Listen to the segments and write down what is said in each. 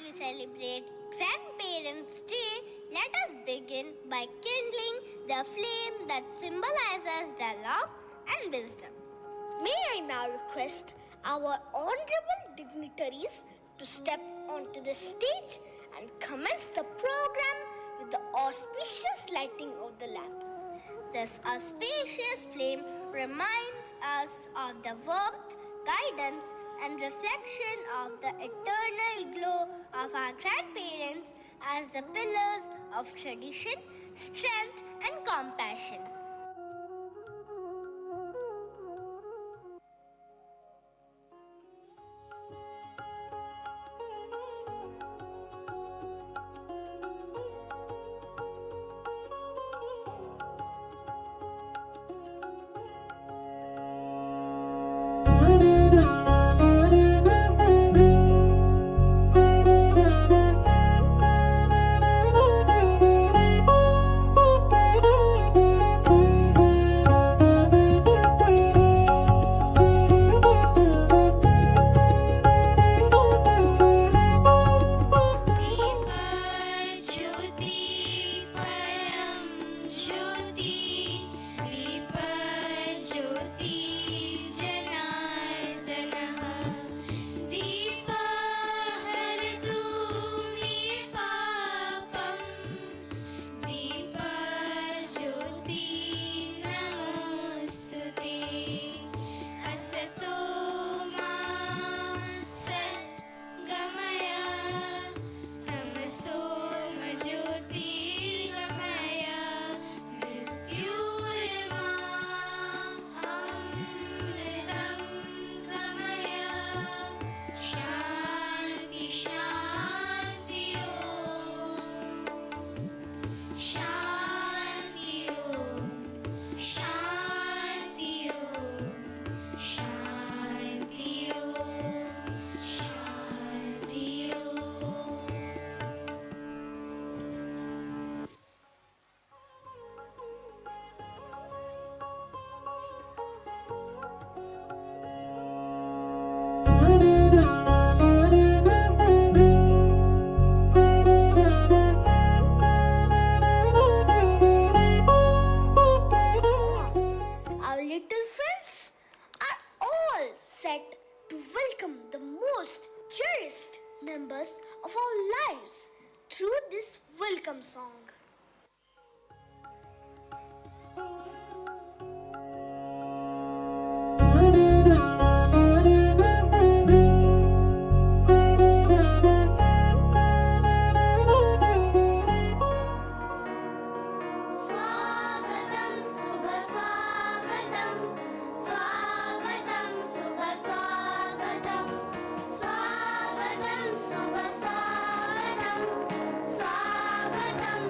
we celebrate Grandparents' Day, let us begin by kindling the flame that symbolizes their love and wisdom. May I now request our honorable dignitaries to step onto the stage and commence the program with the auspicious lighting of the lamp. This auspicious flame reminds us of the warmth, guidance, and reflection of the eternal glow of our grandparents as the pillars of tradition, strength, and compassion. Our little friends are all set to welcome the most cherished members of our lives through this welcome song. Swagatam, Subha Swagatam, Swagatam, Subha Swagatam, Swagatam, Subha Swagatam, Swagatam,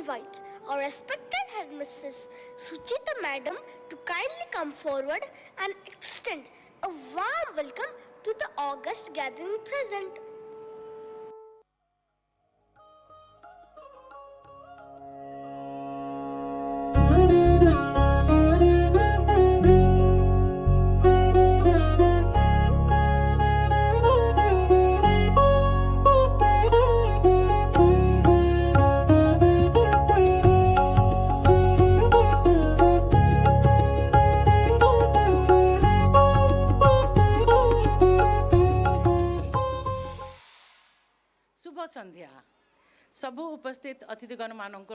invite our respected headmistress Suchita Madam to kindly come forward and extend a warm welcome to the August gathering present. शुभ संध्या सबु उपस्थित अतिथिगण मानक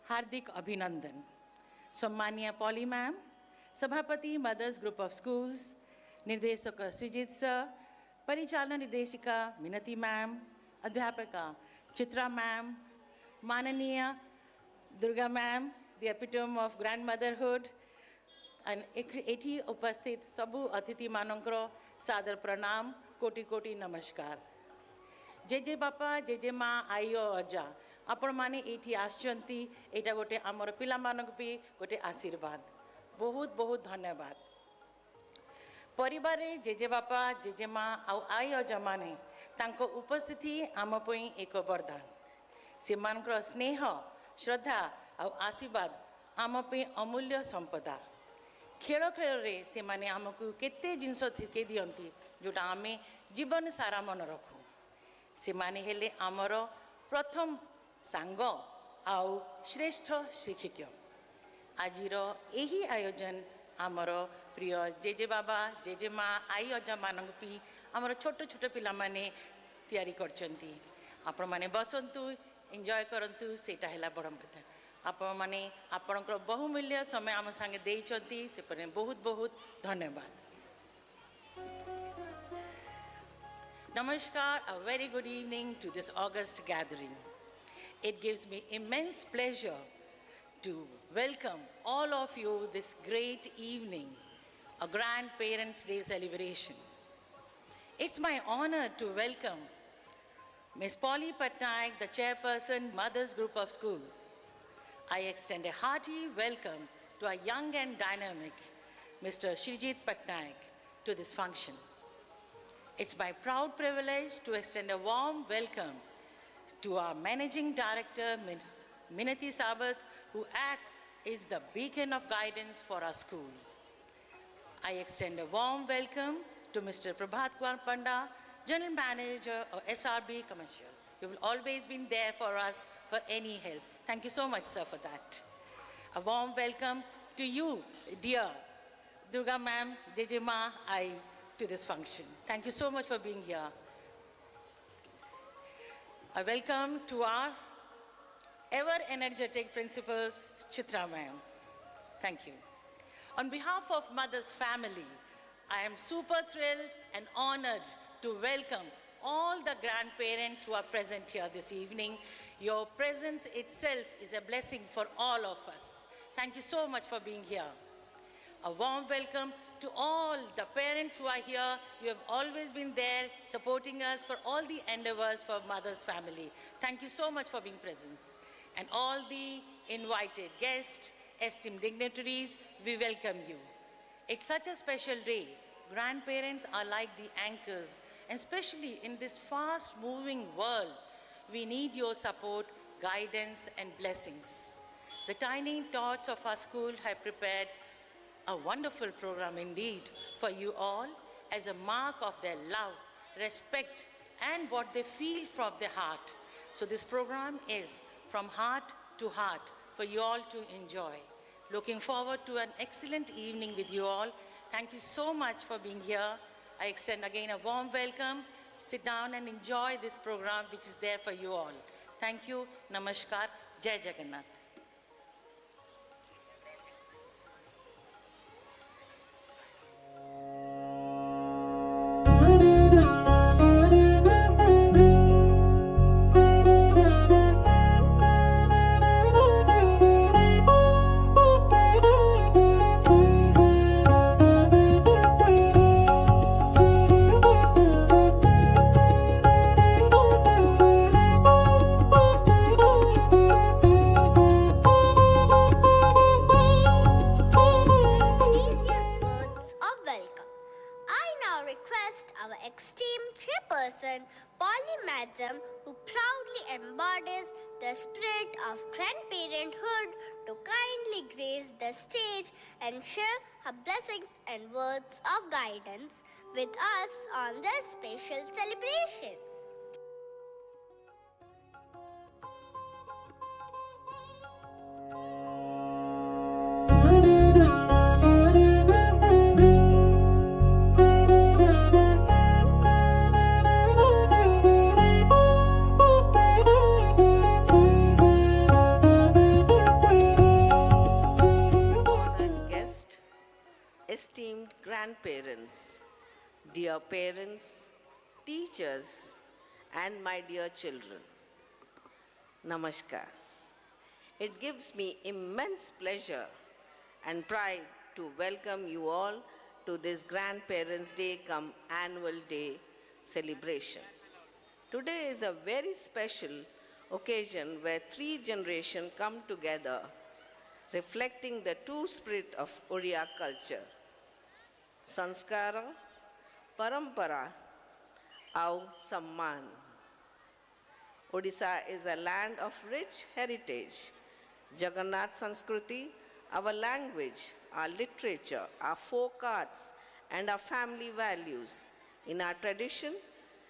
हार्दिक अभिनंदन। सम्मानीय poly ma'am, सभापति mother's group of schools, निर्देशक Sreejith sir, परिचालन निर्देशिका मिनती ma'am, अध्यापिका चित्रा मैम, माननीय Durga ma'am, the epitome of grand motherhood, एठी उपस्थित सबु अतिथि मानक सादर प्रणाम, कोटि कोटि नमस्कार। जेजे बापा जेजे माँ आई अजा आपण माने एठी आछंती एटा गोटे आमर पिला मानक भी गोटे आशीर्वाद। बहुत बहुत धन्यवाद। परिवार जेजे बापा जेजे माँ आई अजा माने तांको उपस्थिति आम पई एक वरदान। सेमानकर स्नेह श्रद्धा आ आशीर्वाद आम पई अमूल्य संपदा। खेल खेल रे से माने आमको केते जिनस थिके दियंती जोटा आमे जीवन सारा मन रखू। से माने हेले आमर प्रथम सांग आउ श्रेष्ठ शिक्षक। आजिर यही आयोजन आमर प्रिय जेजे बाबा जेजे माँ आई अजा मानक भी आमर छोट छोट पिला माने तैयारी करचंती। आपण माने बसंतु एंजॉय करंतु सेटा हैला बड़म कथा। आपण माने आपणकर बहुमूल्य समय आम संगे देइचंती से परे बहुत बहुत धन्यवाद। Namaskar, a very good evening to this August gathering. It gives me immense pleasure to welcome all of you this great evening, a Grandparents' Day celebration. It's my honor to welcome Ms. Polly Patnaik, the chairperson, Mothers Group of Schools. I extend a hearty welcome to our young and dynamic Mr. Shrijit Patnaik to this function. It's my proud privilege to extend a warm welcome to our Managing Director, Ms. Minati Sabat, who acts as the beacon of guidance for our school. I extend a warm welcome to Mr. Prabhat Kumar Panda, General Manager of SRB Commercial. You will always be there for us for any help. Thank you so much, sir, for that. A warm welcome to you, dear Durga Ma'am, Dejima, to this function. Thank you so much for being here. A welcome to our ever-energetic principal, Chitra Ma'am. Thank you. On behalf of Mother's family, I am super thrilled and honored to welcome all the grandparents who are present here this evening. Your presence itself is a blessing for all of us. Thank you so much for being here. A warm welcome to all the parents who are here. You have always been there supporting us for all the endeavors for Mother's family. Thank you so much for being present. And all the invited guests, esteemed dignitaries, we welcome you. It's such a special day. Grandparents are like the anchors, and especially in this fast-moving world, we need your support, guidance, and blessings. The tiny tots of our school have prepared a wonderful program indeed for you all as a mark of their love, respect, and what they feel from their heart. So this program is from heart to heart for you all to enjoy. Looking forward to an excellent evening with you all. Thank you so much for being here. I extend again a warm welcome. Sit down and enjoy this program which is there for you all. Thank you. Namaskar. Jai Jagannath. esteemed chairperson, Polly Madam, who proudly embodies the spirit of grandparenthood, to kindly grace the stage and share her blessings and words of guidance with us on this special celebration. Honored guest, esteemed grandparents, dear parents, teachers, and my dear children. Namaskar. It gives me immense pleasure and pride to welcome you all to this Grandparents' Day come Annual Day celebration. Today is a very special occasion where three generations come together, reflecting the true spirit of Oriya culture. Sanskara, Parampara, Au Samman. Odisha is a land of rich heritage. Jagannath Sanskriti, our language, our literature, our folk arts, and our family values. In our tradition,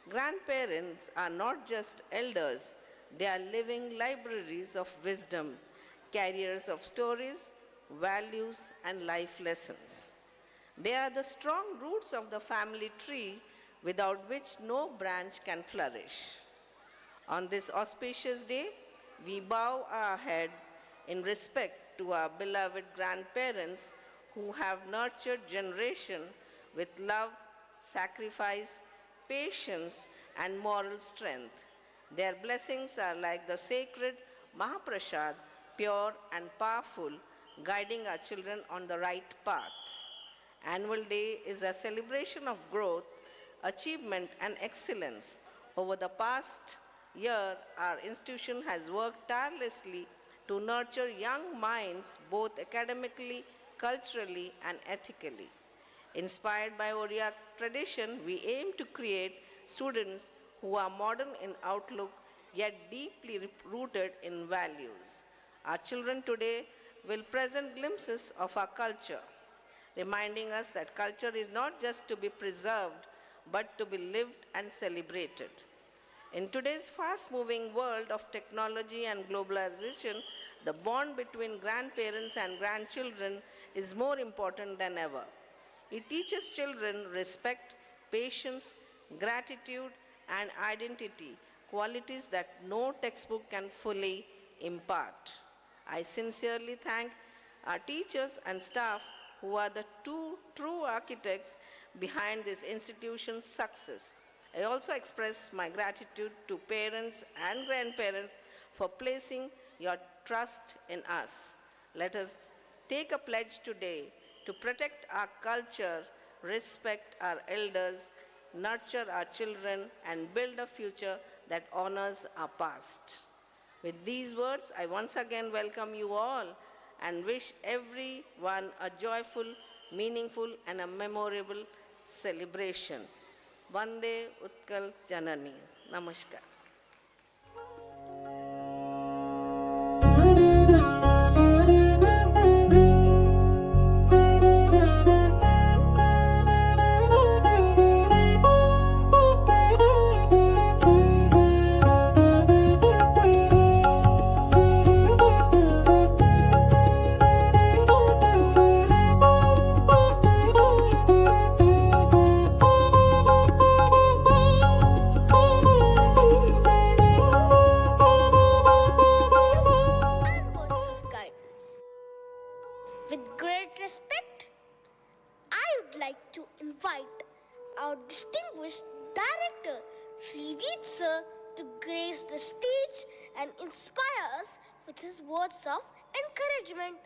grandparents are not just elders, they are living libraries of wisdom, carriers of stories, values, and life lessons. They are the strong roots of the family tree without which no branch can flourish. On this auspicious day, we bow our head in respect to our beloved grandparents who have nurtured generation with love, sacrifice, patience, and moral strength. Their blessings are like the sacred Mahaprasad, pure and powerful, guiding our children on the right path. Annual Day is a celebration of growth, achievement, and excellence. Over the past year, our institution has worked tirelessly to nurture young minds both academically, culturally, and ethically. Inspired by Oriya tradition, we aim to create students who are modern in outlook yet deeply rooted in values. Our children today will present glimpses of our culture, reminding us that culture is not just to be preserved, but to be lived and celebrated. In today's fast-moving world of technology and globalization, the bond between grandparents and grandchildren is more important than ever. It teaches children respect, patience, gratitude, and identity, qualities that no textbook can fully impart. I sincerely thank our teachers and staff who are the two true architects behind this institution's success. I also express my gratitude to parents and grandparents for placing your trust in us. Let us take a pledge today to protect our culture, respect our elders, nurture our children, and build a future that honors our past. With these words, I once again welcome you all and wish everyone a joyful, meaningful, and a memorable celebration. Vande Utkal Janani. Namaskar. And words of guidance. With great respect, I would like to invite our distinguished director, Srijit sir, to grace the stage and inspire us with his words of encouragement.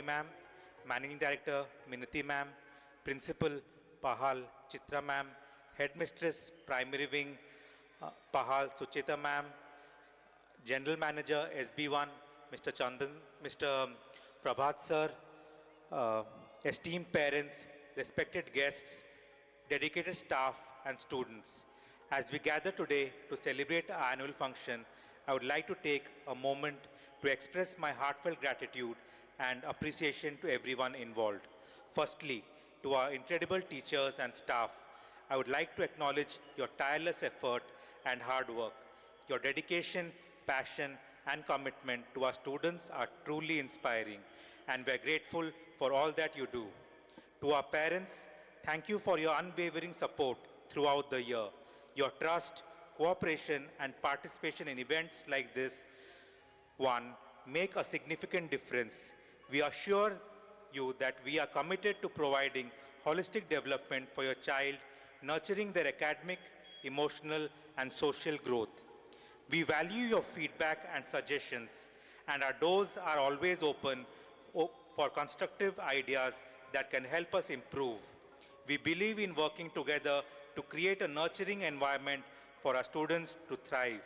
ma'am, Managing Director Minati ma'am, Principal Pahal Chitra ma'am, Headmistress Primary Wing Pahal Sucheta ma'am, General Manager SB1 Mr. Chandan, Mr. Prabhat sir, esteemed parents, respected guests, dedicated staff and students. As we gather today to celebrate our annual function, I would like to take a moment to express my heartfelt gratitude and appreciation to everyone involved. Firstly, to our incredible teachers and staff, I would like to acknowledge your tireless effort and hard work. Your dedication, passion, and commitment to our students are truly inspiring, and we're grateful for all that you do. To our parents, thank you for your unwavering support throughout the year. Your trust, cooperation, and participation in events like this one make a significant difference. We assure you that we are committed to providing holistic development for your child, nurturing their academic, emotional, and social growth. We value your feedback and suggestions, and our doors are always open for constructive ideas that can help us improve. We believe in working together to create a nurturing environment for our students to thrive.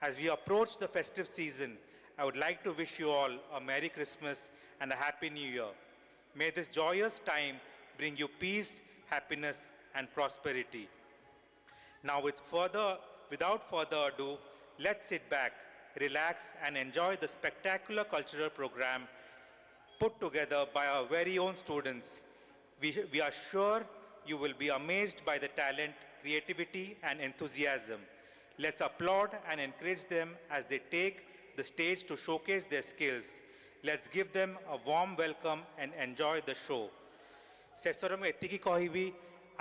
As we approach the festive season, I would like to wish you all a Merry Christmas and a Happy New Year. May this joyous time bring you peace, happiness, and prosperity. Now, without further ado, let's sit back, relax, and enjoy the spectacular cultural program put together by our very own students. We are sure you will be amazed by the talent, creativity, and enthusiasm. Let's applaud and encourage them as they take the stage to showcase their skills. Let's give them a warm welcome and enjoy the show. ଶେଷରେ ମୁଁ ଏତିକି କହିବି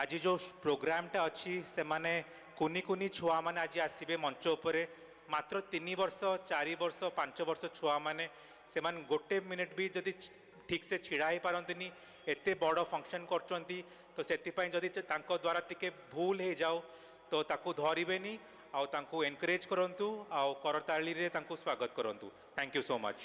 ଆଜି ଯେଉଁ ପ୍ରୋଗ୍ରାମଟା ଅଛି ସେମାନେ କୁନି କୁନି ଛୁଆମାନେ ଆଜି ଆସିବେ ମଞ୍ଚ ଉପରେ ମାତ୍ର 3 ବର୍ଷ 4 ବର୍ଷ 5 ବର୍ଷ ଛୁଆମାନେ ସେମାନେ ଗୋଟେ ମିନିଟ୍ ବି ଯଦି ଠିକ୍ ସେ ଛିଡ଼ା ହେଇପାରନ୍ତିନି ଏତେ ବଡ଼ ଫଙ୍କସନ୍ କରୁଛନ୍ତି ତ ସେଥିପାଇଁ ଯଦି ତାଙ୍କ ଦ୍ୱାରା ଟିକେ ଭୁଲ ହେଇଯାଉ ତ ତାକୁ ଧରିବେନି ଆଉ ତାଙ୍କୁ ଏନକରେଜ୍ କରନ୍ତୁ ଆଉ କରତାଳିରେ ତାଙ୍କୁ ସ୍ୱାଗତ କରନ୍ତୁ thank you so much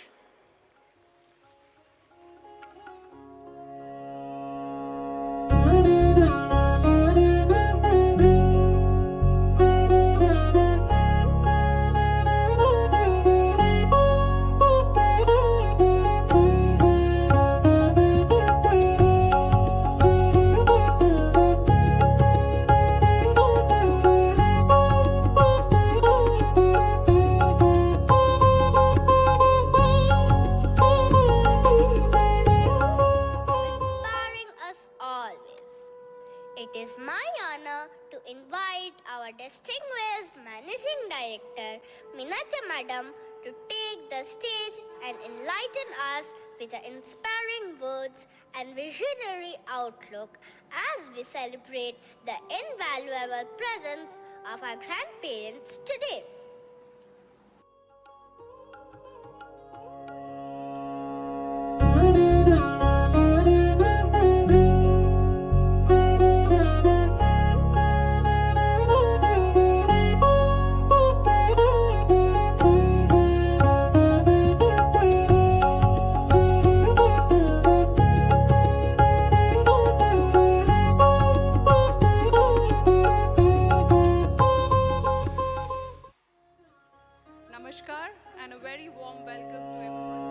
Inspiring us always. It is my honor to invite our distinguished Managing Director, Minati Madam, to take the stage and enlighten us with her inspiring words and visionary outlook as we celebrate the invaluable presence of our grandparents today. Namaskar and a very warm welcome to everyone.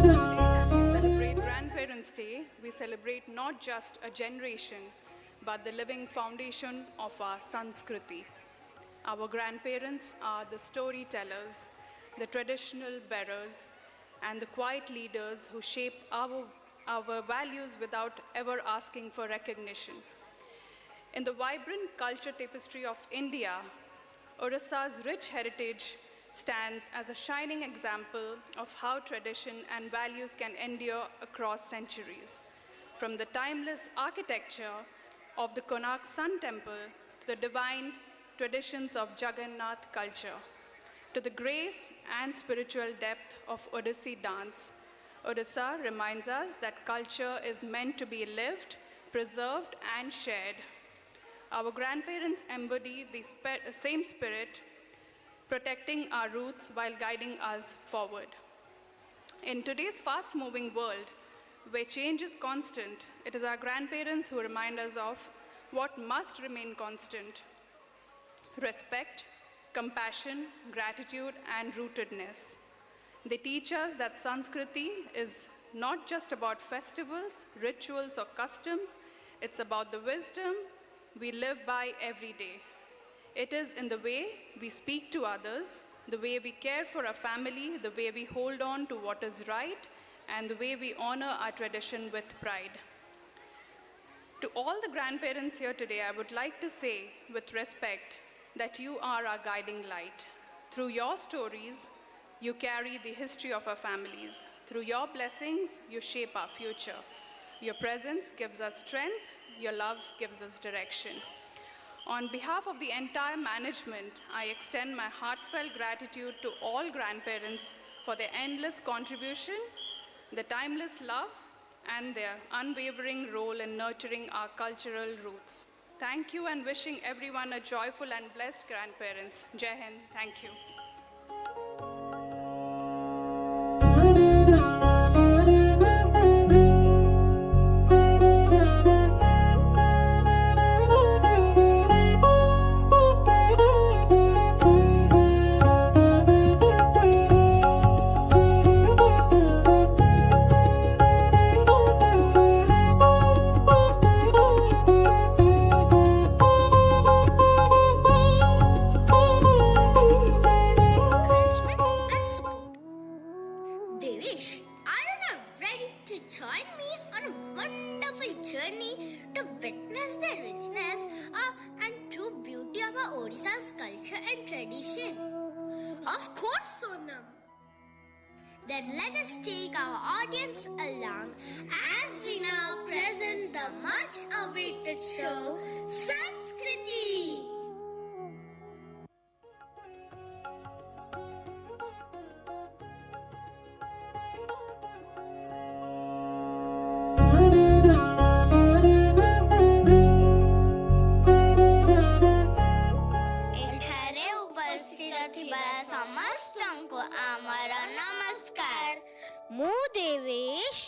Today, as we celebrate Grandparents' Day, we celebrate not just a generation, but the living foundation of our Sanskriti. Our grandparents are the storytellers, the traditional bearers, and the quiet leaders who shape our values without ever asking for recognition. In the vibrant culture tapestry of India, Odisha's rich heritage stands as a shining example of how tradition and values can endure across centuries. From the timeless architecture of the Konark Sun Temple to the divine traditions of Jagannath culture, to the grace and spiritual depth of Odissi dance, Odisha reminds us that culture is meant to be lived, preserved, and shared. Our grandparents embody the same spirit, protecting our roots while guiding us forward. In today's fast moving world, where change is constant, it is our grandparents who remind us of what must remain constant: respect, compassion, gratitude, and rootedness. They teach us that Sanskriti is not just about festivals, rituals, or customs, it's about the wisdom we live by every day. It is in the way we speak to others, the way we care for our family, the way we hold on to what is right, and the way we honor our tradition with pride. To all the grandparents here today, I would like to say with respect that you are our guiding light. Through your stories, you carry the history of our families. Through your blessings, you shape our future. Your presence gives us strength, your love gives us direction. On behalf of the entire management, I extend my heartfelt gratitude to all grandparents for their endless contribution, their timeless love, and their unwavering role in nurturing our cultural roots. Thank you, and wishing everyone a joyful and blessed grandparents. Jai Hind. Thank you. Encouragement and support. Devish, are you now ready to join me on a wonderful journey to witness the richness and true beauty of our Odisha's culture and tradition? Of course, Sonam. Then let us take our audience along as we now present the much awaited show, Sanskriti. ଏଠାରେ ଉପସ୍ଥିତ ଥିବା ସମସ୍ତଙ୍କୁ ଆମର ନମସ୍କାର। ମୁଁ ଦେବେଶ।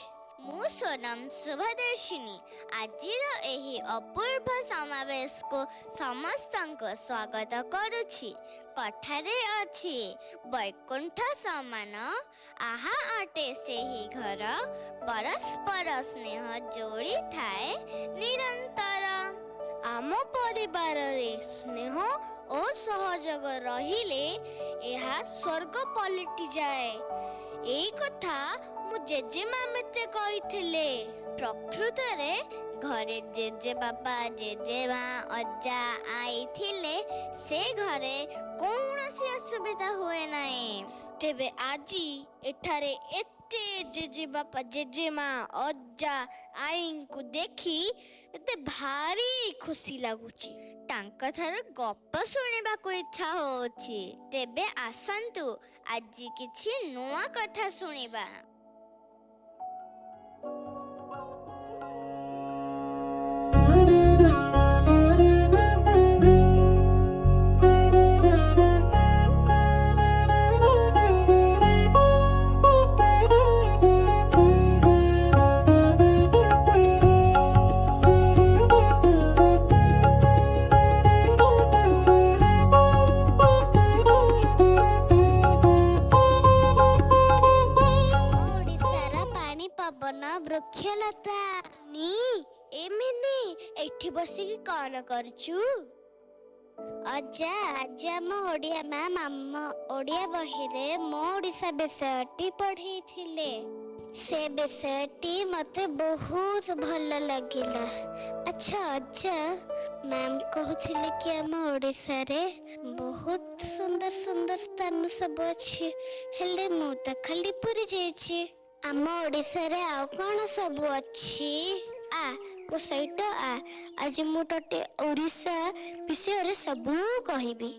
ମୁଁ ସୋନମ ଶୁଭଦର୍ଶିନୀ। ଆଜିର ଏହି ଅପୂର୍ବ ସମାବେଶକୁ ସମସ୍ତଙ୍କୁ ସ୍ୱାଗତ କରୁଛି। କଥାରେ ଅଛି, ବୈକୁଣ୍ଠ ସମାନ ଆହା ଅଟେ ସେହି ଘର, ପରସ୍ପର ସ୍ନେହ ଯୋଡ଼ିଥାଏ ନିରନ୍ତର। ଆମ ପରିବାରରେ ସ୍ନେହ ଓ ସହଯୋଗ ରହିଲେ ଏହା ସ୍ୱର୍ଗ ପଲଟିଯାଏ। ଏଇ କଥା ମୋ ଜେଜେମା ମୋତେ କହିଥିଲେ। ପ୍ରକୃତରେ ଘରେ ଜେଜେ ବାପା, ଜେଜେମା, ଅଜା, ଆଈ ଥିଲେ ସେ ଘରେ କୌଣସି ଅସୁବିଧା ହୁଏ ନାହିଁ। ତେବେ ଆଜି ଏଠାରେ ଏତେ ଜେଜେବାପା, ଜେଜେମା, ଅଜା, ଆଈଙ୍କୁ ଦେଖି ମତେ ଭାରି ଖୁସି ଲାଗୁଛି। ତାଙ୍କଠାରୁ ଗପ ଶୁଣିବାକୁ ଇଚ୍ଛା ହଉଛି। ତେବେ ଆସନ୍ତୁ ଆଜି କିଛି ନୂଆ କଥା ଶୁଣିବା। ଓଡ଼ିଶାର ପାଣି, ପବନ, ବୃକ୍ଷଲତା ନି ଏମିତି ଏଠି ବସିକି କଣ କରୁଛୁ? ଅଜା, ଆଜି ଆମ ଓଡ଼ିଆ ମ୍ୟାମ୍ ଆମ ଓଡ଼ିଆ ବହିରେ ମୋ ଓଡ଼ିଶା ବିଷୟଟି ପଢ଼େଇଥିଲେ। ସେ ବିଷୟଟି ମତେ ବହୁତ ଭଲ ଲାଗିଲା। ଆଚ୍ଛା ଅଜା, ମ୍ୟାମ୍ କହୁଥିଲେ କି ଆମ ଓଡ଼ିଶାରେ ବହୁତ ସୁନ୍ଦର ସୁନ୍ଦର ସ୍ଥାନ ସବୁ ଅଛି, ହେଲେ ମୁଁ ତ ଖାଲି ପୁରୀ ଯାଇଛି। ଆମ ଓଡ଼ିଶାରେ ଆଉ କ'ଣ ସବୁ ଅଛି? ମୋ ସହିତ ଆଜି ମୁଁ ତତେ ଓଡ଼ିଶା ବିଷୟରେ ସବୁ କହିବି।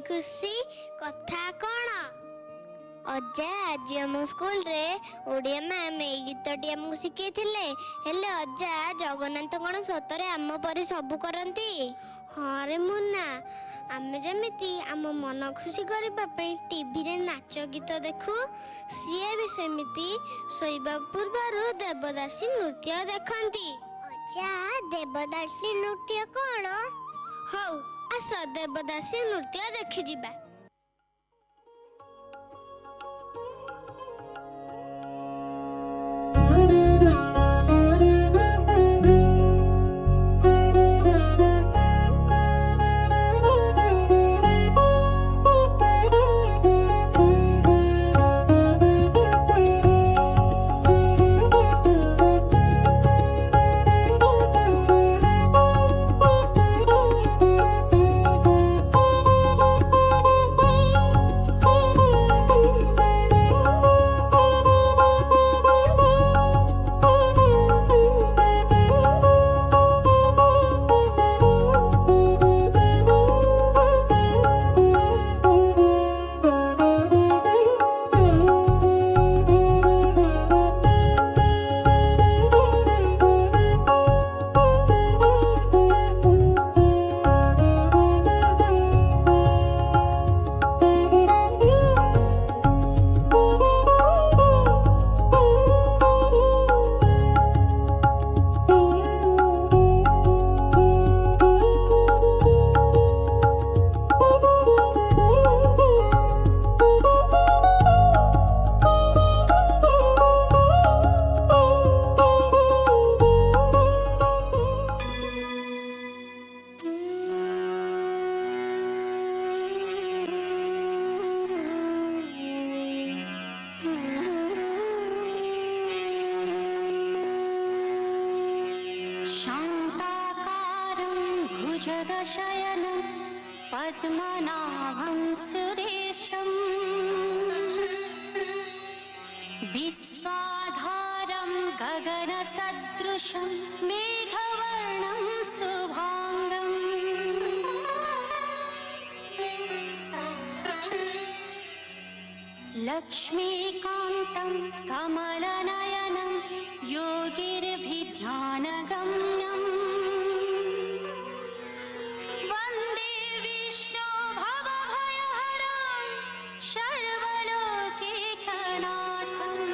खुशी कथा कौन अजा आज आम स्कूल रे ओडिया मैम ए गीतटी आमको शिखेइथिले हेले अजा जगन्नाथ कौन सतरे आम परी सब करती हाँ रे मुन्ना आमे जेमिति आम मन खुशी करबा पई टीवी रे नाच गीत देखु सीए भी सेमिति सोइबा पूर्वरु देवदासी नृत्य देखंती अजा देवदासी नृत्य कौन हौ आस देवदासी नृत्य देखि जिबा जगशयनं पद्मनाभं सुरेशं विश्वाधारं गगनसदृशं मेघवर्णं शुभाङ्गम् लक्ष्मीकान्तं कमलनयनं योगिर्भिध्यानगम्यम् वन्दे विष्णु भवभयहरं सर्वलोकैकनाथम्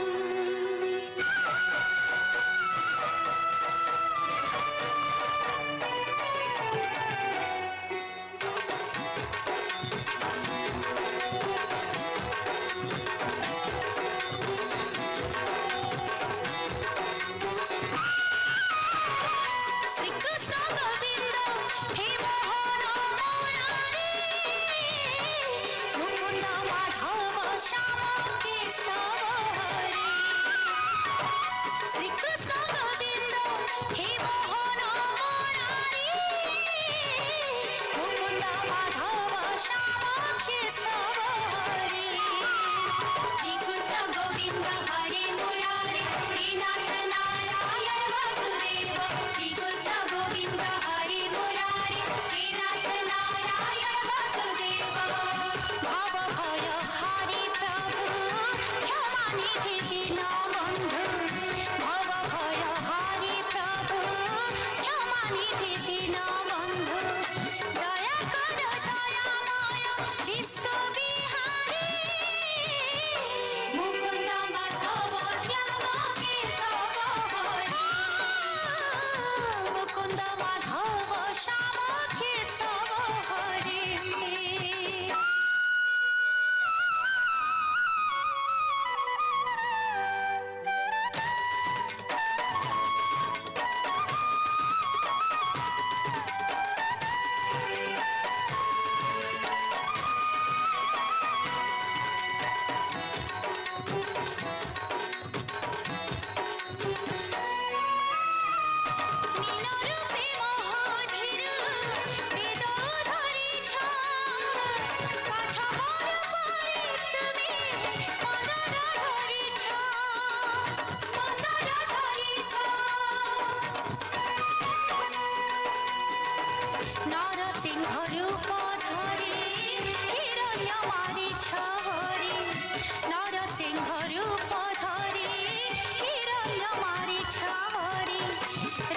ଛହରି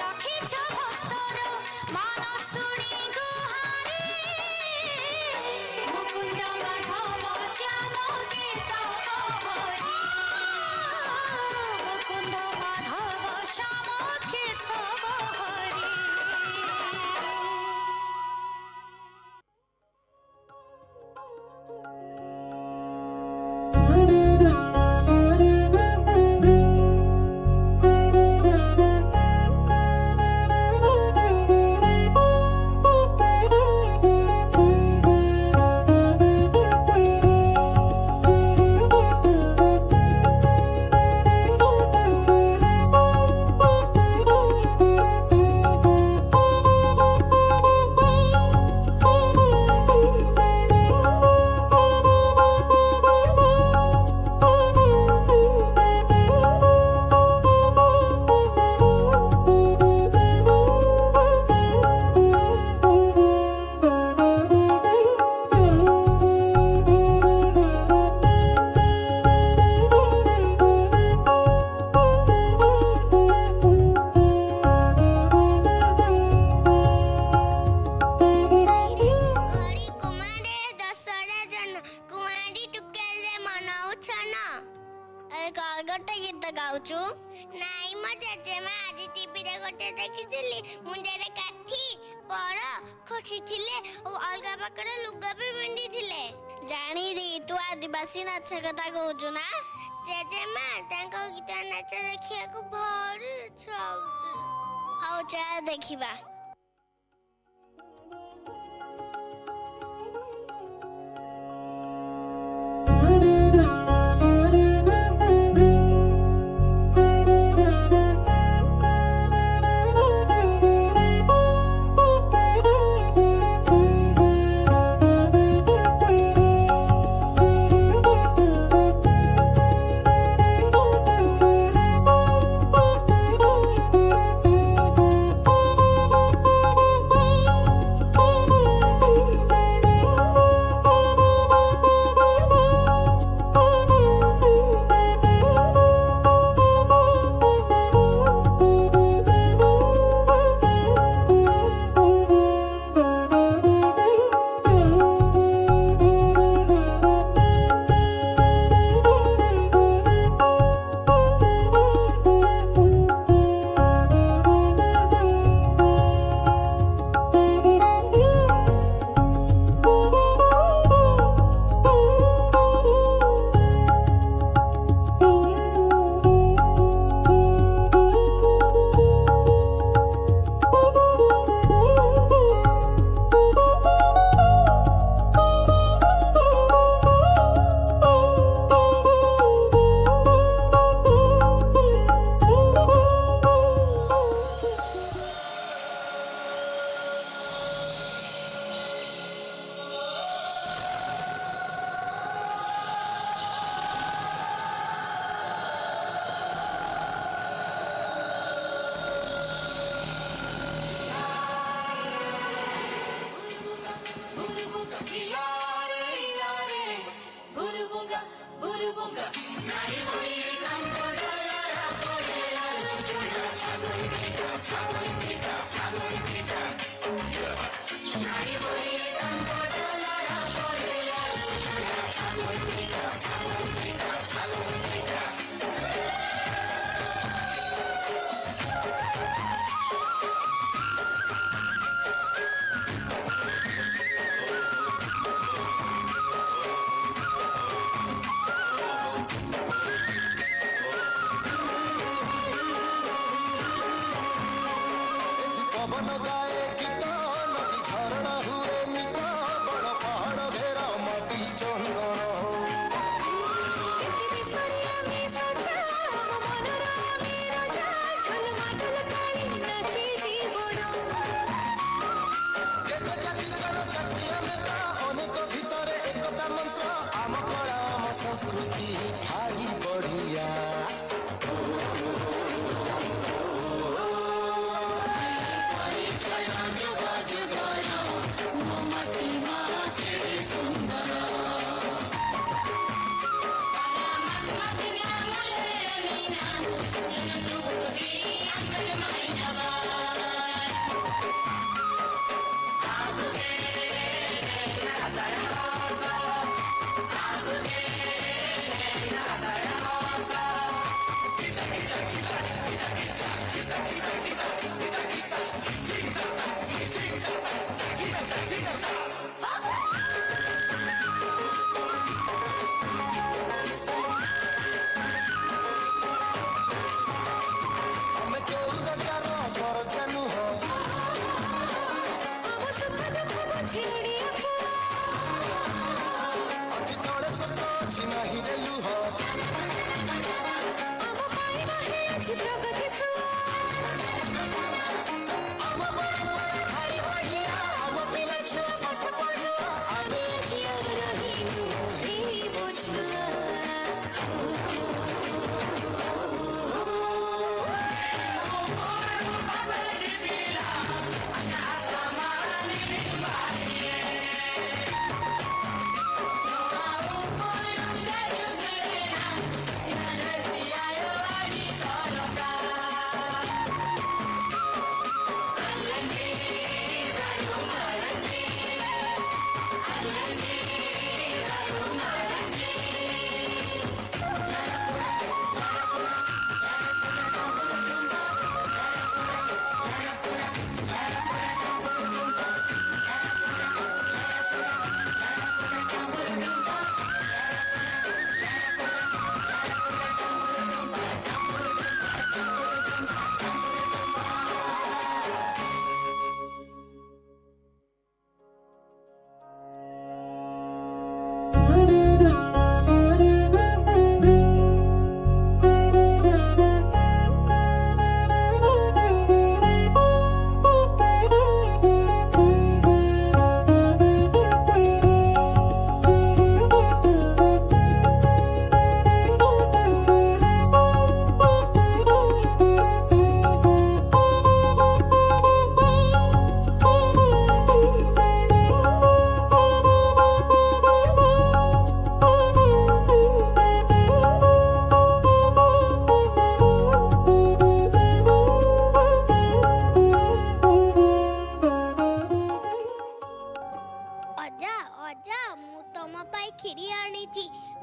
ରଖିଛ ଭକ୍ତର ମାନ ଶୁଣି ଗୁହାରି ମୁକୁନ୍ଦ ମାଧବ ଶ୍ୟାମ କେଶବ ହରି ମୁକୁନ୍ଦ ମାଧବ ଶ୍ୟାମ କେଶବ ହରି ଘଡ଼ି କୁମାରେ ଦଶହରା ଜନ କୁଆଁରୀ ଟୁକେଲରେ ମନଉଛ ନା ଆରେ କଣ ଗୋଟେ ଗୀତ ଗାଉଛୁ ନାଇଁ ମୋ ଜେଜେମା ଆଜି ଟିଭିରେ ଗୋଟେ ଦେଖିଥିଲି ମୁଣ୍ଡରେ କାଠି ବଡ ଖସିଥିଲେ ଓ ଅଲଗା ପାଖରେ ଲୁଗା ବି ପିନ୍ଧିଥିଲେ ଜାଣିଦି ତୁ ଆଦିବାସୀ ନାଚ କଥା କହୁଛୁ ନା ଜେଜେମା ତାଙ୍କ ଗୀତ ନାଚ ଦେଖିବାକୁ ଭାରି ଇଚ୍ଛା ହଉଛି ହଉ ଚାଲ ଦେଖିବା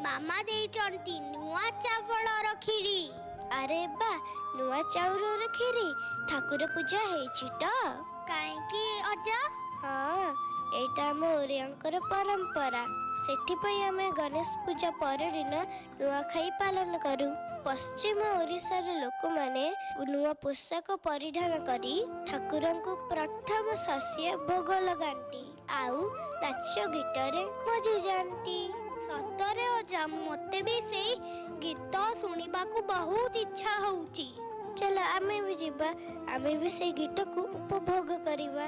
ମାମା ଦେଇଛନ୍ତି ନୂଆ ଚାଉଳର କ୍ଷୀରି। ଆରେ ବା, ନୂଆ ଚାଉଳର କ୍ଷୀରି ଠାକୁର ପୂଜା ହେଇଛି ତ? କାହିଁକି ଅଜା? ହଁ, ଏଇଟା ଆମ ଓଡ଼ିଆଙ୍କର ପରମ୍ପରା। ସେଥିପାଇଁ ଆମେ ଗଣେଶ ପୂଜା ପରଦିନ ନୂଆଖାଇ ପାଳନ କରୁ। ପଶ୍ଚିମ ଓଡ଼ିଶାର ଲୋକମାନେ ନୂଆ ପୋଷାକ ପରିଧାନ କରି ଠାକୁରଙ୍କୁ ପ୍ରଥମ ଶସ୍ୟ ଭୋଗ ଲଗାନ୍ତି, ଆଉ ନାଚ ଗୀତରେ ମଜି ଯାଆନ୍ତି। ସତରେ ଅଜା, ମୋତେ ବି ସେଇ ଗୀତ ଶୁଣିବାକୁ ବହୁତ ଇଚ୍ଛା ହଉଛି। ଚାଲ ଆମେ ବି ଯିବା, ଆମେ ବି ସେଇ ଗୀତକୁ ଉପଭୋଗ କରିବା।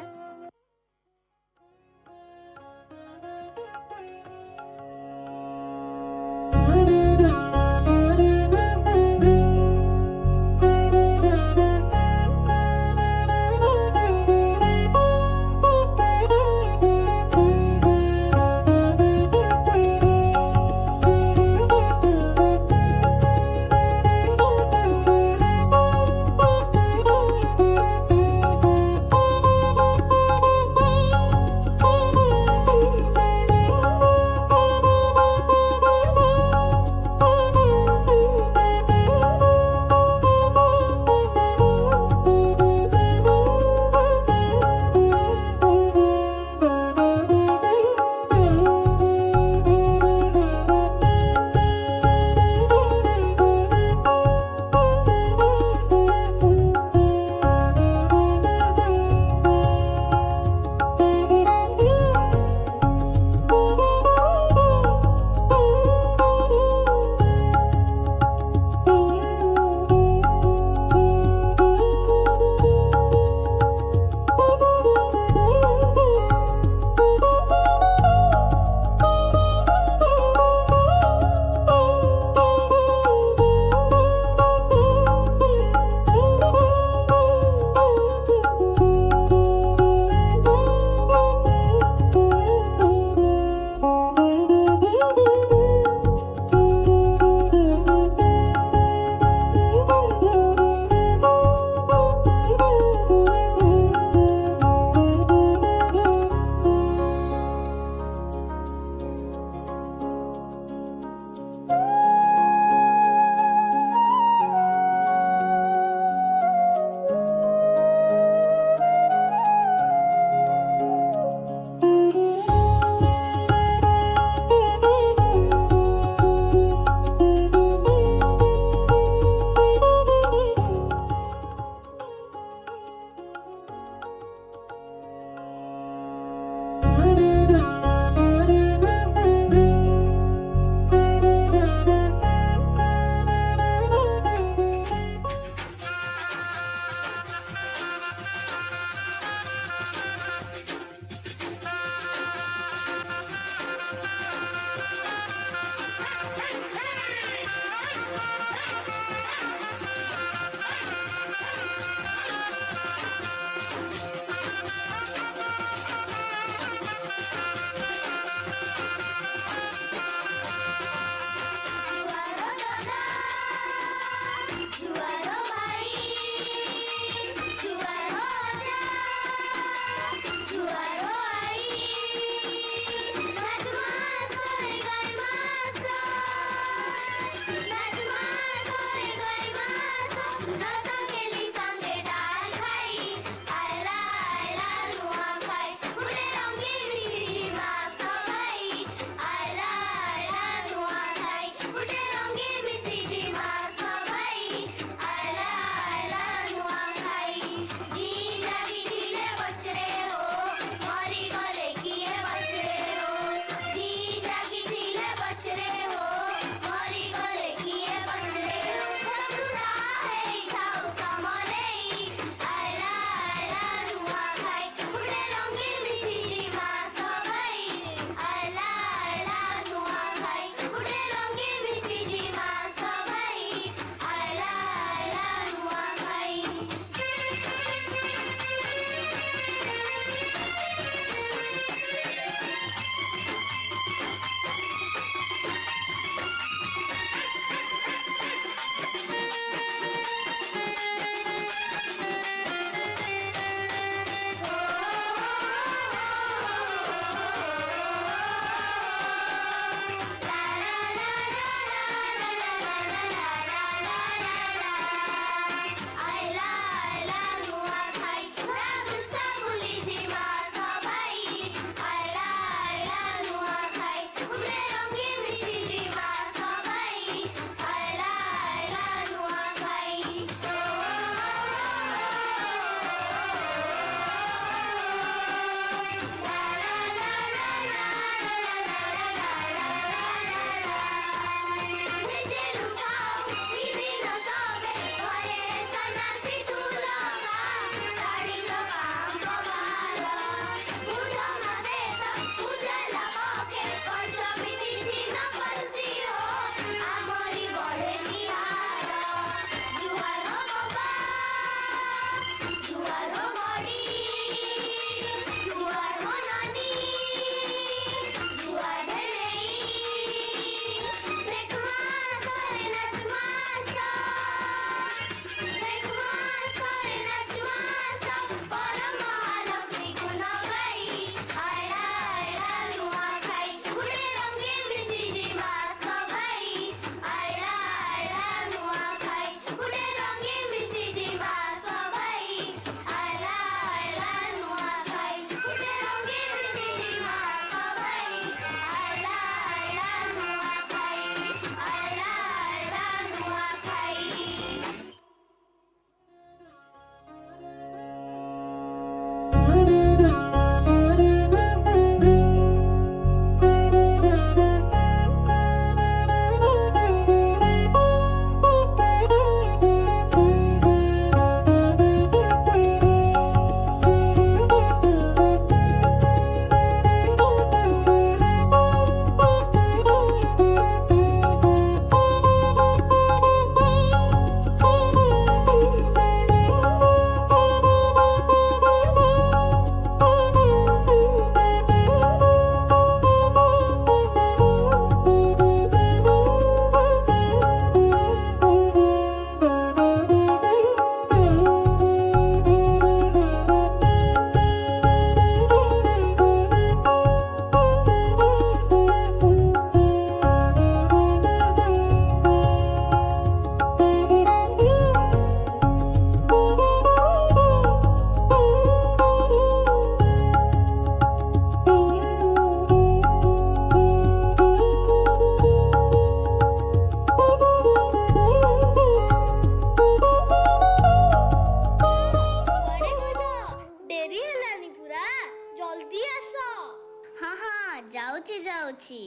ଯାଉଛି।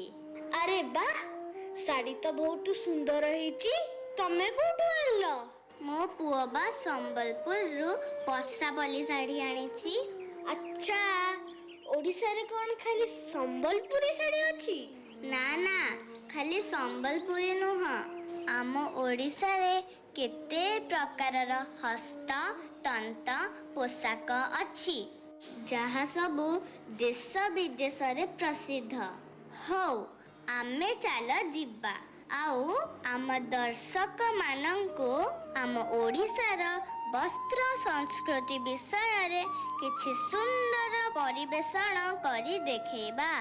ଆରେ ବା ଶାଢ଼ୀ ତ ବହୁତ ସୁନ୍ଦର ହେଇଛି। ତମେ କୋଉଠୁ ଆଣିଲ? ମୋ ପୁଅ ବା ସମ୍ବଲପୁରରୁ ପଶାପଲି ଶାଢ଼ୀ ଆଣିଛି। ଆଚ୍ଛା ଓଡ଼ିଶାରେ କ'ଣ ଖାଲି ସମ୍ବଲପୁରୀ ଶାଢ଼ୀ ଅଛି? ନା ନା, ଖାଲି ସମ୍ବଲପୁରୀ ନୁହଁ, ଆମ ଓଡ଼ିଶାରେ କେତେ ପ୍ରକାରର ହସ୍ତତନ୍ତ ପୋଷାକ ଅଛି, ଯାହା ସବୁ ଦେଶ ବିଦେଶରେ ପ୍ରସିଦ୍ଧ। ହଉ ଆମେ ଚାଲ ଯିବା ଆଉ ଆମ ଦର୍ଶକମାନଙ୍କୁ ଆମ ଓଡ଼ିଶାର ବସ୍ତ୍ର ସଂସ୍କୃତି ବିଷୟରେ କିଛି ସୁନ୍ଦର ପରିବେଷଣ କରି ଦେଖେଇବା।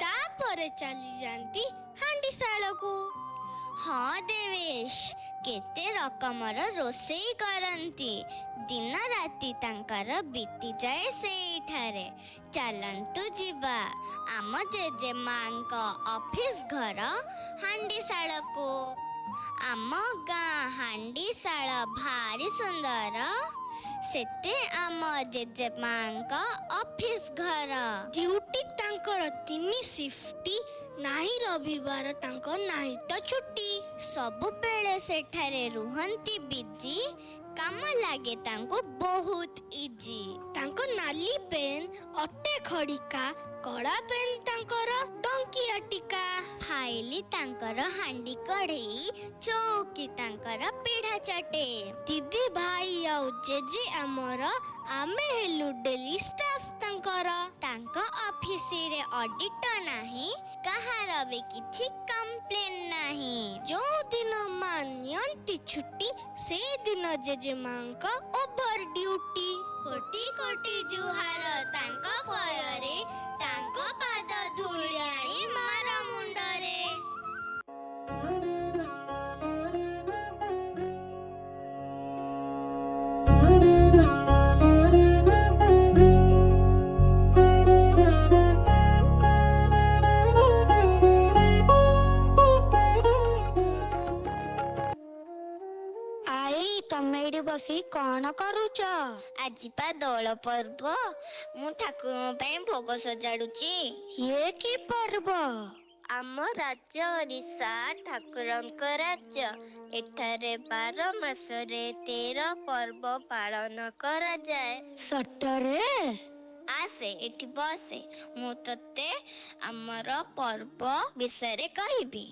ତାପରେ ଚାଲି ଯାଆନ୍ତି ହାଣ୍ଡିଶାଳକୁ। ହଁ ଦେବେଶ, କେତେ ରକମର ରୋଷେଇ କରନ୍ତି। ଦିନ ରାତି ତାଙ୍କର ବିତିଯାଏ ସେଇଠାରେ। ଚାଲନ୍ତୁ ଯିବା ଆମ ଜେଜେମାଙ୍କ ଅଫିସ ଘର ହାଣ୍ଡିଶାଳକୁ। ଆମ ଗାଁ ହାଣ୍ଡିଶାଳ ଭାରି ସୁନ୍ଦର। ସେତେ ଆମ ଜେଜେମାଙ୍କ ଅଫିସ ଘର। ଡ୍ୟୁଟି ତାଙ୍କର 3 ସିଫ୍ଟ, ନାହିଁ ରବିବାର ତାଙ୍କ ନାହିଁ ତ ଛୁଟି। ସବୁବେଳେ ସେଠାରେ ରୁହନ୍ତି ବିଜି। କାମ ଲାଗେ ତାଙ୍କୁ ବହୁତ ଇଜି। ତାଙ୍କ ନାଲି ପେନ୍ ଅଟେ ଖଡ଼ିକା, କଳା ପେନ୍ ତାଙ୍କର ଟଙ୍କିଆ ଟିକା। ଫାଇଲି ତାଙ୍କର ହାଣ୍ଡି କଢ଼େଇ, ଚୌକି ତାଙ୍କର ପିଢ଼ା ଚଟେ। ଦିଦି ଭାଇ ଆଉ ଜେଜେ ଆମର, ଆମେ ହେଲୁ ଡେଲି ଷ୍ଟାଫ ତାଙ୍କର। ତାଙ୍କ ଅଫିସରେ ଅଡିଟ ନାହିଁ, କାହାର ବି କିଛି କମ୍ପ୍ଲେନ୍ ନାହିଁ। ଯୋଉ ଦିନ ମା ନିଅନ୍ତି ଛୁଟି, ସେଇଦିନ ଜେଜେମାଙ୍କ ଓଭର ଡ୍ୟୁଟି। କୋଟି କୋଟି ଜୁହାର ତାଙ୍କ ଭୟରେ, ତାଙ୍କ ପାଦ ଧୂଳି ଆଣି ମାର ମୁଣ୍ଡରେ। बसी कौन करूच? आज पा दोल पर्व, मु ठाकुर पे भोग सजाड़ुची। ये की पर्व? आम राज्य ओडिशा ठाकुरंक राज्य। एठारे 12 मासरे 13 पर्व पालन करा जाए। सटरे? आसे एठी बसे, मु तते आमर पर्व विषय कहबी।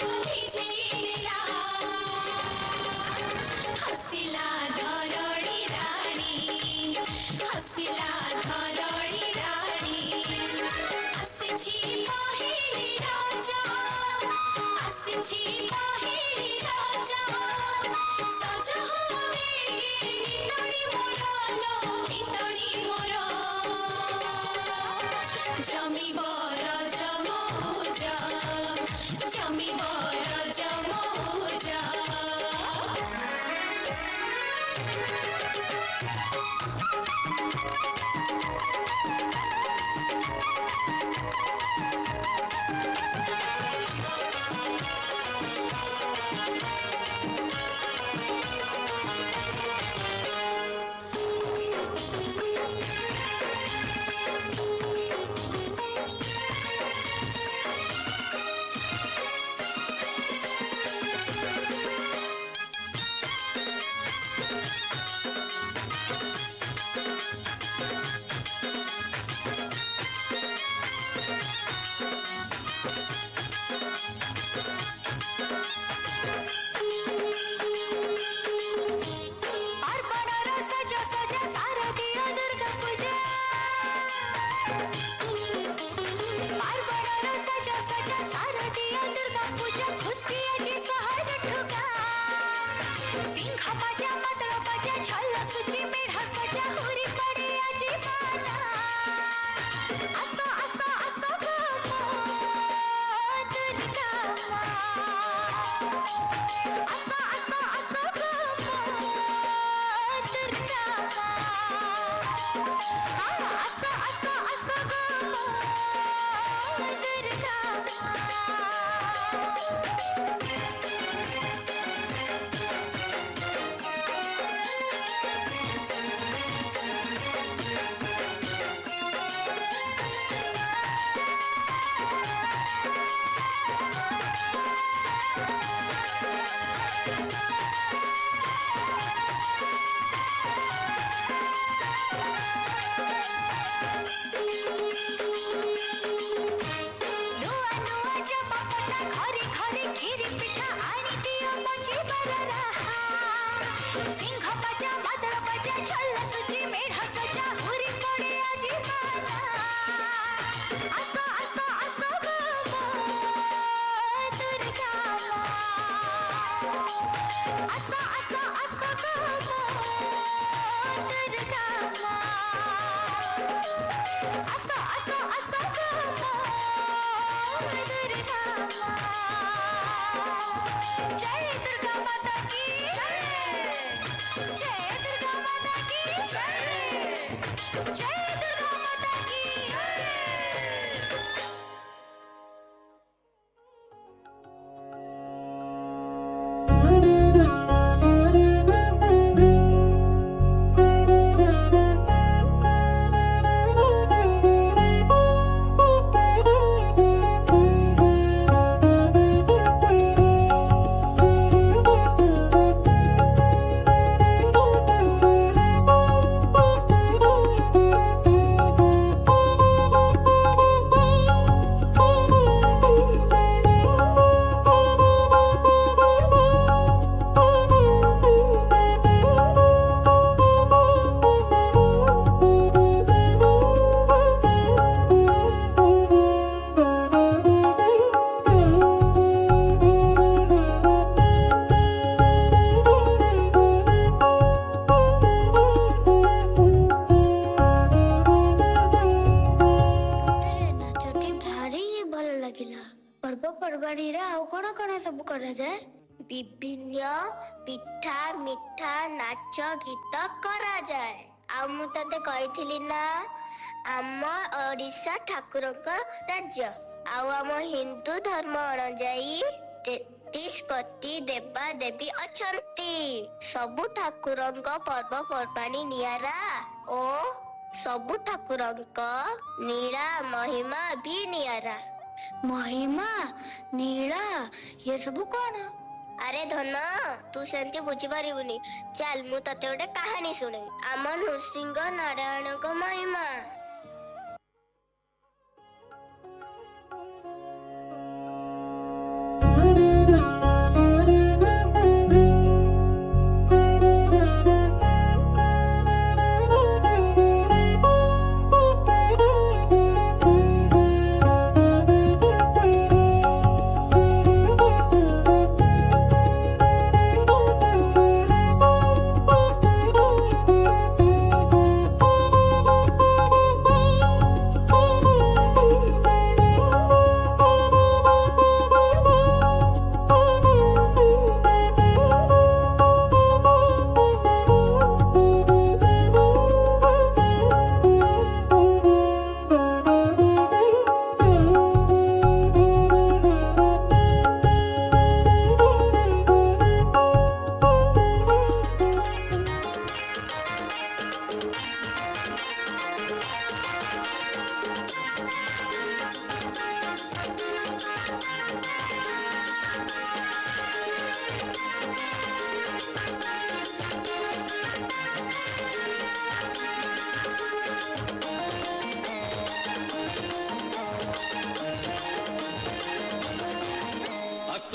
ଭିଜେଇ ଦେଲା ହସିଲା ଧରଣୀ ରାଣୀ ହସିଲା ଧରଣୀ ରାଣୀ ଆସିଛି ପହିଲି ରଜ ଆସିଛି ପହିଲି ରଜ ସଜ ହୁଅ ବେଗେ ନିତଣି ମୋର ଲୋ ନିତଣି ମୋର ଜମିବ ରଜ ମଉଜ ଜମିବ ରଜ ମଉଜ ପାର୍ବଣର ସଜ ସଜ ଶାରଦୀୟ ଦୁର୍ଗା ପୂଜା ପାର୍ବଣର ସଜ ସଜ ଶାରଦୀୟ ଦୁର୍ଗା ପୂଜା ଖୁସି ଆଜି ସହର ଠୁକା ସିଂହ ବାଜା ମଦଳ ବାଜା ଛଲ ସୁଜି ମେଢ଼ ସଜା ହୁରି ପଡ଼େ ଆଜି ବାଜା ଆସ ଆସ ଆସ ଗୋ ମୋ ଦୁର୍ଗା ମା ଆସ ଆସ ଆସ ଗୋ ମୋ ଦୁର୍ଗା ମା ଆସ ଆସ ଆସ ଗୋ ମୋ ଦୁର୍ଗା ନୂଆ ନୂଆ ଜପା ପଟା ଘରେ ଘରେ କ୍ଷୀରି ପିଠା ଆଣି ଦିଅ ମଞ୍ଜିବାର ରାହା ସିଂହ ବାଜା ମାଦଳ ବାଜା ଛଲ ସୁଜି ମେଢ଼ ସଜା ହୁରି ପଡ଼େ ଆଜି ବାଜା ଆସ ଆସ ଆସ ଗୋ ମୋ ଦୁର୍ଗା ମା ଆସ ଆସ ଆସ ଗୋ ମୋ ଦୁର୍ଗା ମା ଆସ ଆସ ଆସ ଗୋ ମୋ दुर्गा माँ जय दुर्गा माता की जय दुर्गा माता की जय दुर्गा माता की ନାଚଟି ଭାରି ଭଲ ଲାଗିଲା ପର୍ବପର୍ବାଣୀରେ ଆଉ କଣ କଣ ସବୁ କରାଯାଏ ବିଭିନ୍ନ ପିଠା ମିଠା ନାଚ ଗୀତ କରାଯାଏ ଆଉ ମୁଁ ତତେ କହିଥିଲି ନା ଆମ ଓଡ଼ିଶା ଠାକୁରଙ୍କ ରାଜ୍ୟ ଆଉ ଆମ ହିନ୍ଦୁ ଧର୍ମ ଅନୁଯାୟୀ 33 କୋଟି ଦେବା ଦେବୀ ଅଛନ୍ତି ସବୁ ଠାକୁରଙ୍କ ପର୍ବପର୍ବାଣୀ ନିଆରା ଓ ସବୁ ଠାକୁରଙ୍କ ନୀଳା ମହିମା ବି ନିଆରା ମହିମା ନୀଳା ये ସବୁ କଣ ଆରେ ଧନ ତୁ ସେମିତି ବୁଝିପାରିବୁନି ଚାଲ ମୁଁ ତତେ ଗୋଟେ କାହାଣୀ ଶୁଣେଇବି ଆମ ନୃସିଂହ ନାରାୟଣଙ୍କ ମହିମା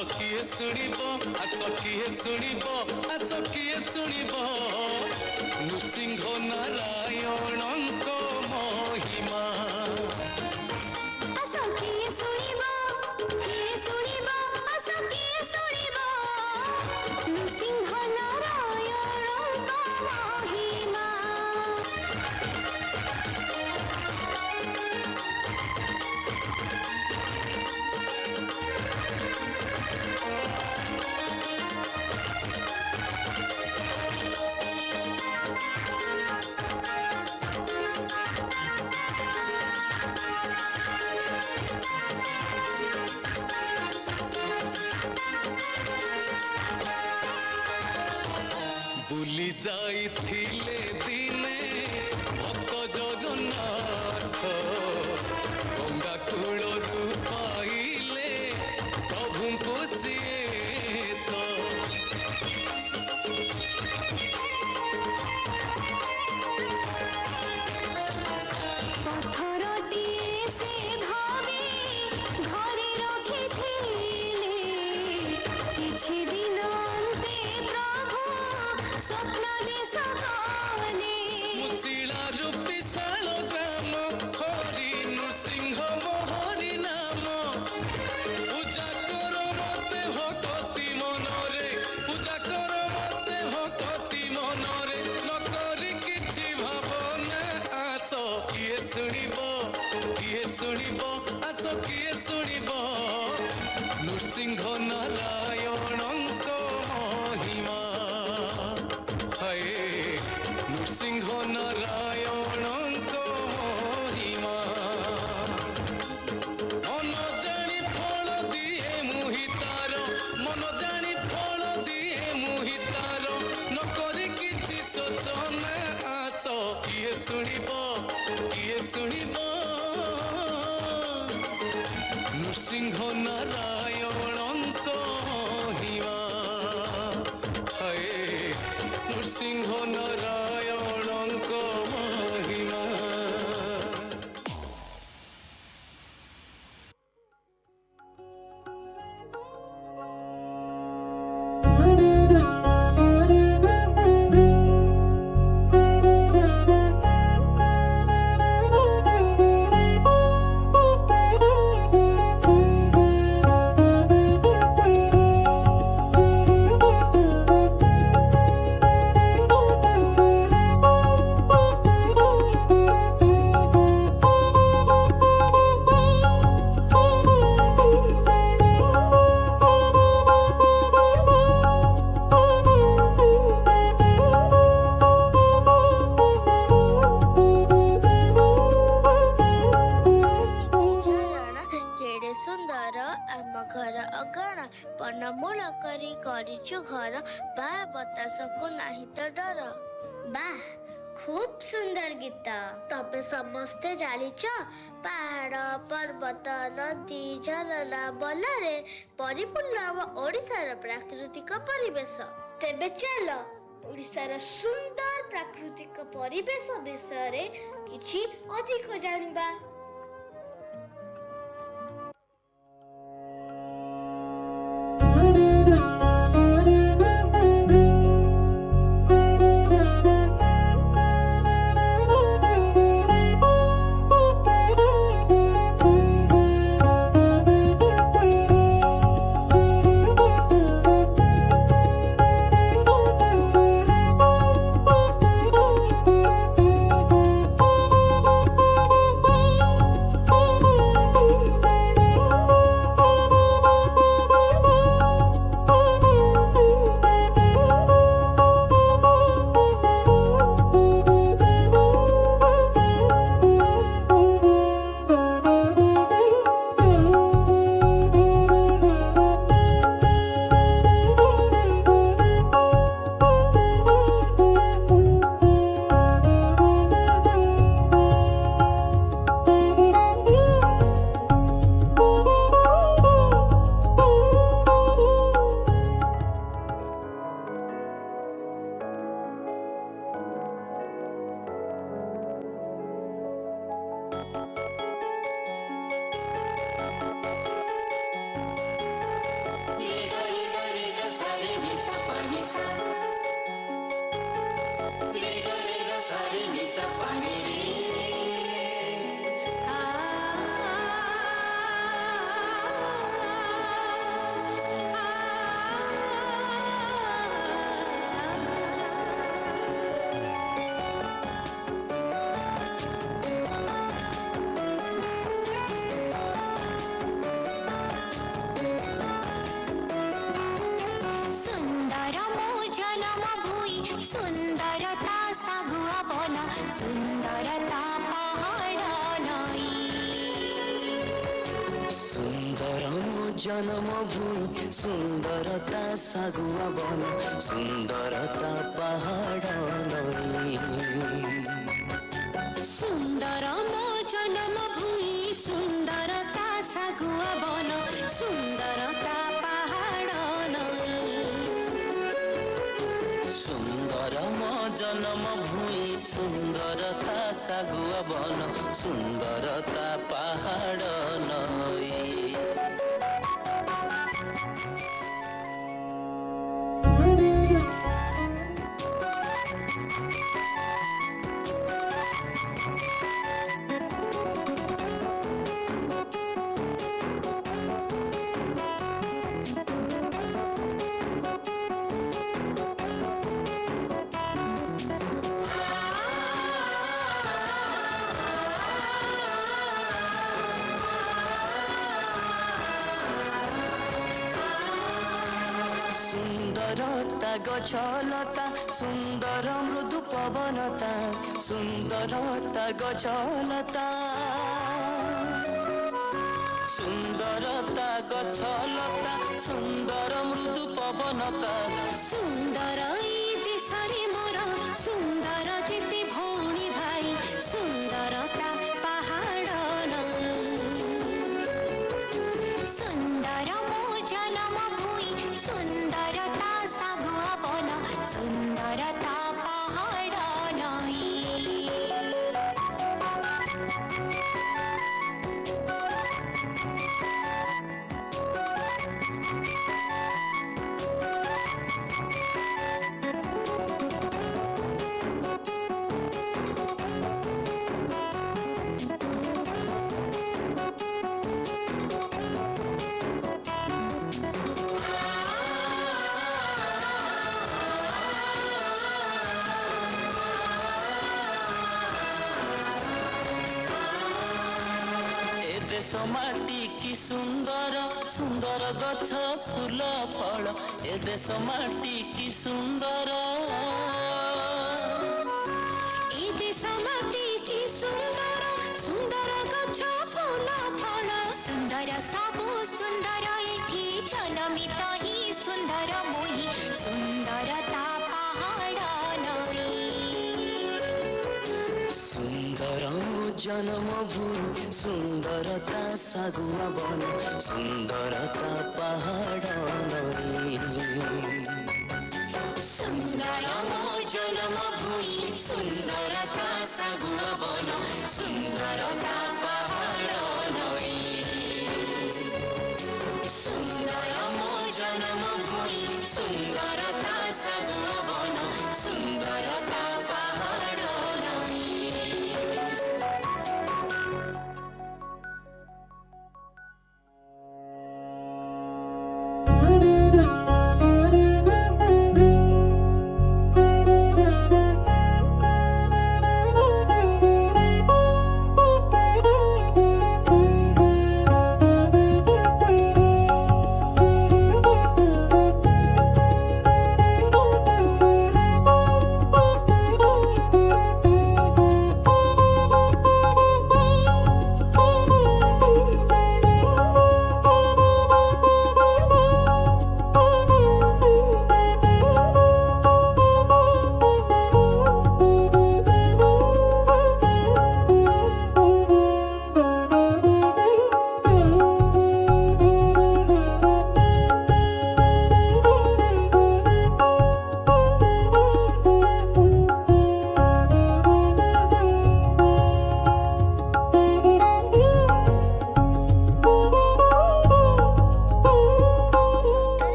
किए सुनिबो आस किए सुनिबो आस किए सुनिबो नृसिंह नारायणଙ୍କ महिमा आस किए सुनिबो आस किए सुनिबो नृसिंह नारायणଙ୍କ महिमा बुली जाइथिले दिने भक्त जगन्नाथ गंगा कूलरू पाइले प्रभुଙ୍କୁ सिए तो पत्थरटिए से भावे घरे रखिथिले किछि दिन अन्ते प्रभु स्वप्न देश गले मुसिला रूपी शाल ग्राम हरि नृसिंह मोहरी नाम पूजा कर मते भक्ति मनरे पूजा कर मते भक्ति मनरे न करी किछि भावना आस किए सुनिबो आस किए सुनिबो नृसिंह नारायणଙ୍କ महिमा हाय नृसिंह नारायणଙ୍କ महिमा मन जानी फल दिए मुहितार मन जानी फल दिए मुहितार न करी किछि सोचना आस किए सुनिबो नृसिंह नारायणଙ୍କ महिमा हाय नृसिंह नारायणଙ୍କ महिमा केड़े सुंदर आम घर अगणा पनमूल करी गरिछु घर बा बतासको नाही तो डर वाह खूब सुंदर गीत तबे समस्ते जानिछ पहाड़ पर्वत नदी झरना बलरे परिपूर्ण आम ओडिशार प्राकृतिक परिवेश तेबे चल ओडिशार सुंदर प्राकृतिक परिवेश विषय किछि अधिक जानिबा सुन्दर मो जनम भुइ सुन्दरता सागुआ बन सुन्दरता पहाड नै सुन्दर मो जन्म भूमि सुन्दरता सागुआ बन सुन्दरता पहाड नै सुन्दर मो जनम भुइ सुन्दरता सागुआ बन सुन्दरता पहाड नै सुन्दर मो जन्म भूमि सुन्दरता सागुआ बन सुन्दरता पहाड नै सुन्दरता गछलता सुन्दर मृदु पवनता सुन्दरता गछलता सुन्दरता गछलता सुन्दर मृदु पवनता सुन्दर ई देशरे मोर सुन्दर जेति भौणी भाइ सुन्दरता पहाड नै सुन्दर मो जनम भुइ सुन्दरता सागुआ बन सुन्दरता पहाड नै देश माटी की सुंदर सुंदर गछ फूल फल ए देश माटी की सुंदर ई देश माटी की सुन्दर सुन्दर गछ फूल फल सुन्दर सबु सुन्दर एठी जन्मित ही सुन्दर मोही सुन्दरता पहाड नै सुंदर जन्म भूमि सुंदरता सागुआ बन सुंदरता पहाड नै सुन्दर मो जनम भुइ सुन्दरता सागुआ बन सुन्दरता पहाड नै सुन्दर मो जनम भुइ सुन्दरता सागुआ बन सुन्दरता पहाड नै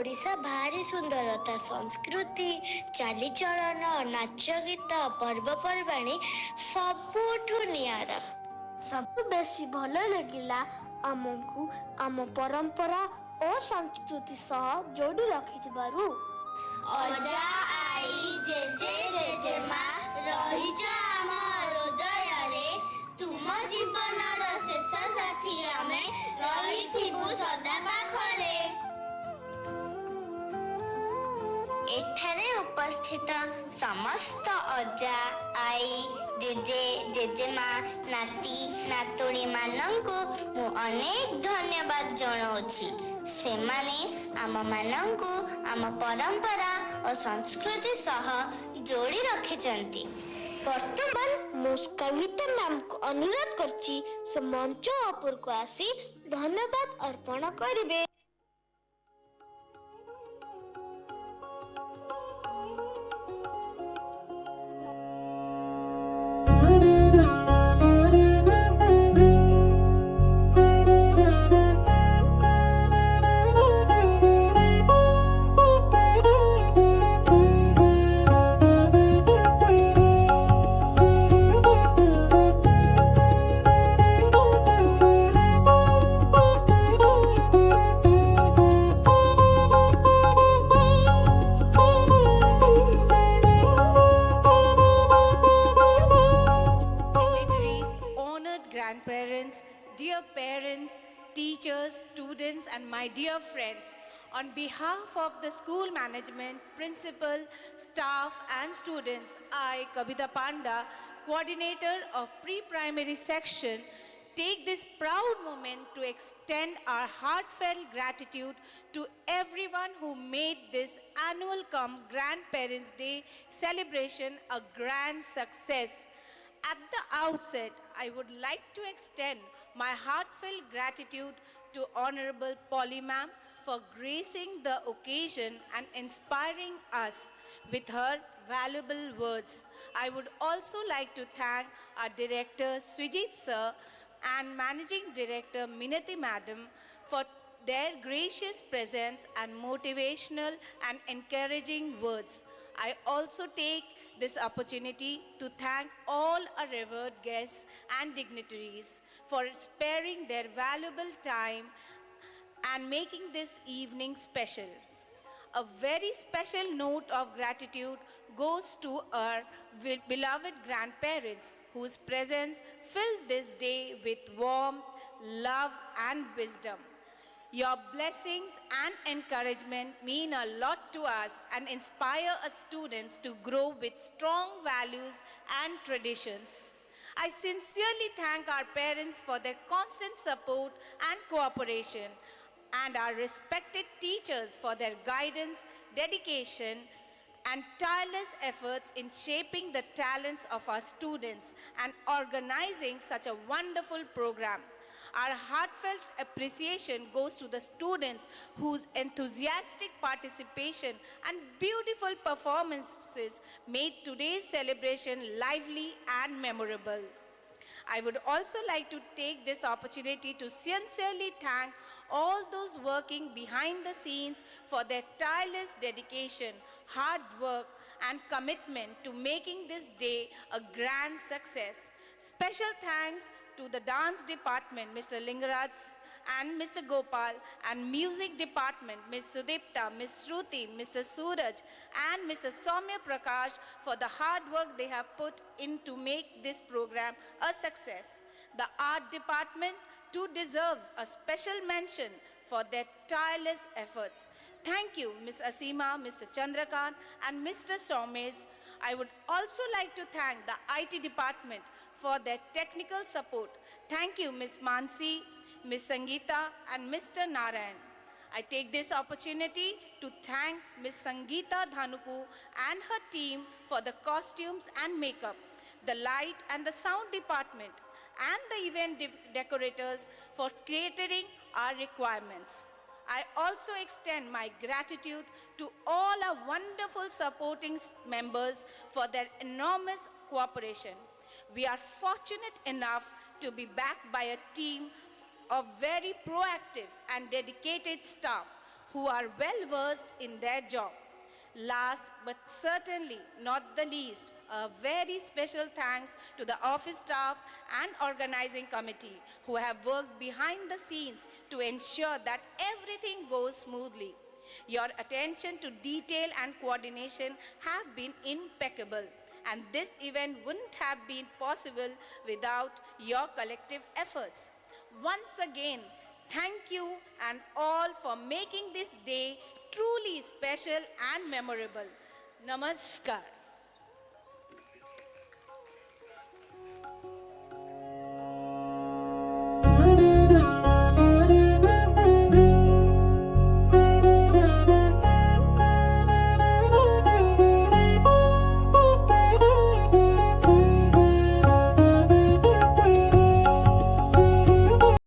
ओडिशा भारी सुंदरता संस्कृति चालीचलन नाच गीत पर्वपर्वाणी सबुठु नियारा सब बेसी भल लगिला आमको आम परंपरा और संस्कृति सह जोड़ी रखिथिबारु अजा आई जेजे जेजेमा रहिछ आम हृदय तुम जीवन शेष साथी आमे रहिथिबु सदा पाखरे एठारे उपस्थित समस्त अजा आई जेजे जेजेमा नाती नातुणी मानंकु मु अनेक धन्यवाद जणाउछि सेमाने आम मानंकु आम परंपरा और संस्कृति सह जोड़ी रखिचंती वर्तमान मु कविता मैम को अनुरोध करछि से मंच ऊपर को आसी धन्यवाद अर्पण करिवे। Dear parents, teachers, students, and my dear friends, on behalf of the school management, principal, staff, and students, I, Kavita Panda, coordinator of pre-primary section, take this proud moment to extend our heartfelt gratitude to everyone who made this annual Grandparents' Day celebration a grand success. At the outset, I would like to extend my heartfelt gratitude to Honorable Polly Ma'am for gracing the occasion and inspiring us with her valuable words. I would also like to thank our Director Srijit Sir and Managing Director Minati Madam for their gracious presence and motivational and encouraging words. I also take this opportunity to thank all our revered guests and dignitaries for sparing their valuable time and making this evening special. A very special note of gratitude goes to our beloved grandparents whose presence filled this day with warmth, love, and wisdom. Your blessings and encouragement mean a lot to us and inspire us students to grow with strong values and traditions. I sincerely thank our parents for their constant support and cooperation, and our respected teachers for their guidance, dedication, and tireless efforts in shaping the talents of our students and organizing such a wonderful program. Our heartfelt appreciation goes to the students whose enthusiastic participation and beautiful performances made today's celebration lively and memorable. I would also like to take this opportunity to sincerely thank all those working behind the scenes for their tireless dedication, hard work, and commitment to making this day a grand success. Special thanks to the dance department, Mr. Lingaraj and Mr. Gopal, and music department, Ms. Sudipta, Ms. Shruti, Mr. Suraj, and Mr. Soumya Prakash for the hard work they have put in to make this program a success. The art department too deserves a special mention for their tireless efforts. Thank you, Ms. Asima, Mr. Chandrakant, and Mr. Somesh. I would also like to thank the IT department for their technical support. Thank you, Ms. Mansi, Ms. Sangeeta, and Mr. Narayan. I take this opportunity to thank Ms. Sangeeta Dhanuku and her team for the costumes and makeup, the light and the sound department, and the event decorators for catering our requirements. I also extend my gratitude to all our wonderful supporting members for their enormous cooperation. We are fortunate enough to be backed by a team of very proactive and dedicated staff who are well versed in their job. Last but certainly not the least, a very special thanks to the office staff and organizing committee who have worked behind the scenes to ensure that everything goes smoothly. Your attention to detail and coordination have been impeccable, and this event wouldn't have been possible without your collective efforts. Once again, thank you and all for making this day truly special and memorable. Namaskar.